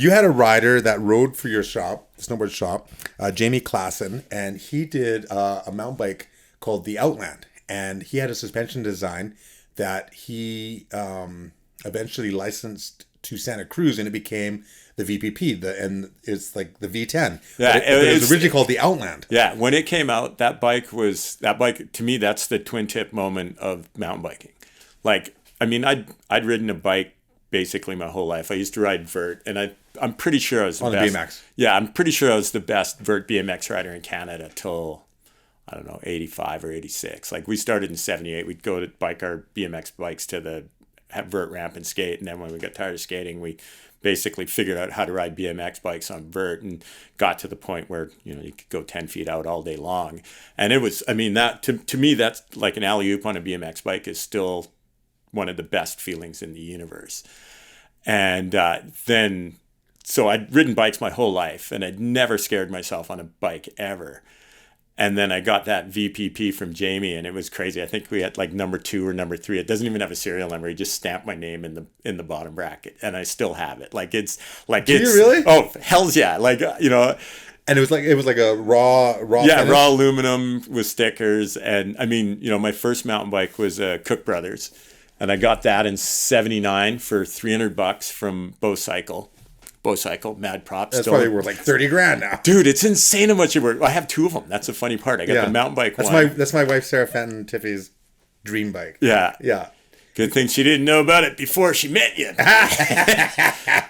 You had a rider that rode for your shop, snowboard shop, Jamie Klassen, and he did a mountain bike called the Outland. And he had a suspension design that he eventually licensed to Santa Cruz, and it became the VPP, and it's like the V10. Yeah, it was originally called the Outland. Yeah, when it came out, that bike to me, that's the twin tip moment of mountain biking. Like, I mean, I'd ridden a bike basically my whole life. I used to ride vert, and I'm pretty sure I was the best. BMX. Yeah, I'm pretty sure I was the best vert BMX rider in Canada till, I don't know, 85 or 86. Like, we started in 78. We'd go to bike our BMX bikes to the vert ramp and skate, and then when we got tired of skating, we basically figured out how to ride BMX bikes on vert and got to the point where, you could go 10 feet out all day long. And it was, I mean, that to me, that's like an alley-oop on a BMX bike is still one of the best feelings in the universe. And so I'd ridden bikes my whole life, and I'd never scared myself on a bike ever. And then I got that VPP from Jamie, and it was crazy. I think we had like number 2 or number 3. It doesn't even have a serial number. He just stamped my name in the bottom bracket, and I still have it. Like, it's like, Do you really? Oh, hell's yeah! Like, And it was like a raw. Yeah, finish? raw aluminum with stickers, and I mean, my first mountain bike was a Cook Brothers, and I got that in '79 for $300 from Bo-Cycle, mad props. That's probably worth like $30,000 now. Dude, it's insane how much it worth. I have 2 of them. That's the funny part. I got the mountain bike one. That's my wife Sarah Fenton Tiffy's dream bike. Yeah. Yeah. Good thing she didn't know about it before she met you.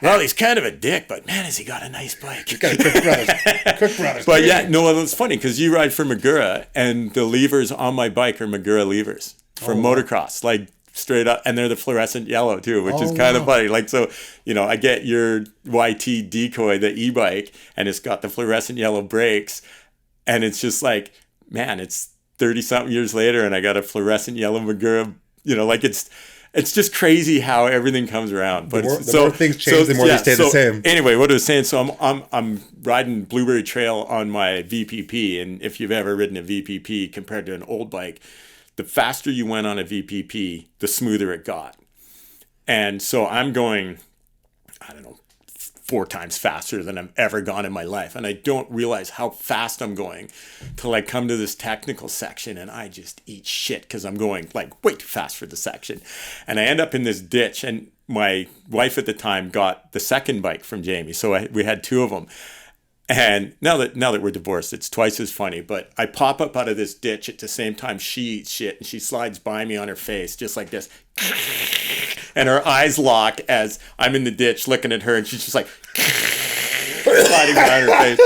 Well, he's kind of a dick, but man, has he got a nice bike. He's got a Cook Brothers. But yeah, no, it's funny because you ride for Magura, and the levers on my bike are Magura levers from motocross. Like, straight up, and they're the fluorescent yellow too, which is kind of funny. Like, so, I get your YT Decoy, the e-bike, and it's got the fluorescent yellow brakes, and it's just like, man, it's 30 something years later, and I got a fluorescent yellow Magura. Like, it's just crazy how everything comes around. But the more things change, the more they stay the same. Anyway, what I was saying, so I'm riding Blueberry Trail on my VPP, and if you've ever ridden a VPP compared to an old bike, the faster you went on a VPP, the smoother it got. And so I'm going, I don't know, 4 times faster than I've ever gone in my life. And I don't realize how fast I'm going till I come to this technical section, and I just eat shit because I'm going like way too fast for the section. And I end up in this ditch, and my wife at the time got the second bike from Jamie. So we had 2 of them. And now that we're divorced, it's twice as funny. But I pop up out of this ditch at the same time she eats shit, and she slides by me on her face just like this. And her eyes lock as I'm in the ditch looking at her, and she's just like sliding by her face.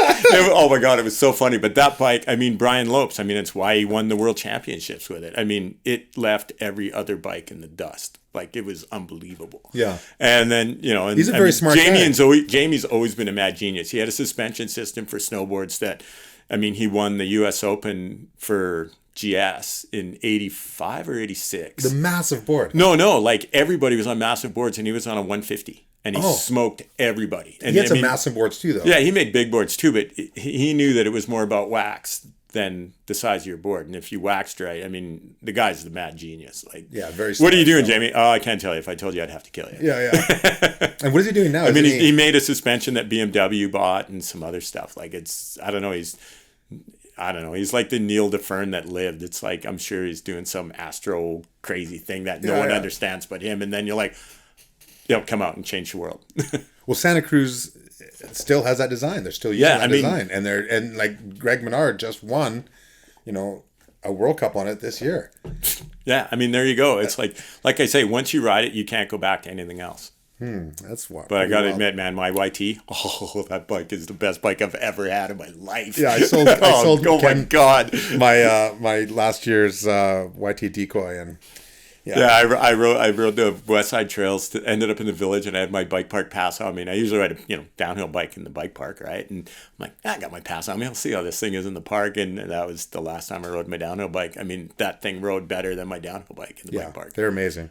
Oh my God, it was so funny. But that bike, I mean, Brian Lopes, I mean, it's why he won the world championships with it. I mean, it left every other bike in the dust. Like, it was unbelievable. Yeah. And then, he's a very smart guy. Jamie's always been a mad genius. He had a suspension system for snowboards that, I mean, he won the US Open for GS in 85 or 86. The massive board. No, like, everybody was on massive boards, and he was on a 150. And he smoked everybody. And he had some massive boards too, though. Yeah, he made big boards too, but he knew that it was more about wax than the size of your board. And if you waxed right, I mean, the guy's the mad genius. Like, yeah, very. What are you doing, Jamie? Oh, I can't tell you. If I told you, I'd have to kill you. Yeah. And what is he doing now? I mean, he made a suspension that BMW bought and some other stuff. Like, I don't know. He's like the Neil DeFern that lived. It's like, I'm sure he's doing some astro crazy thing that no one understands but him. And then you're like, come out and change the world. Well, Santa Cruz still has that design. They're still using that design, and like Greg Menard just won, a World Cup on it this year. Yeah, I mean, there you go. It's like I say, once you ride it, you can't go back to anything else. That's wild. But I got to admit, man, my YT, that bike is the best bike I've ever had in my life. Yeah, I sold. Oh my God, my last year's YT Decoy, and. Yeah, I rode the West Side Trails. Ended up in the village, and I had my bike park pass on me. And I usually ride a downhill bike in the bike park, right? And I'm like, I got my pass on me. I'll see how this thing is in the park. And that was the last time I rode my downhill bike. I mean, that thing rode better than my downhill bike in the bike park. They're amazing.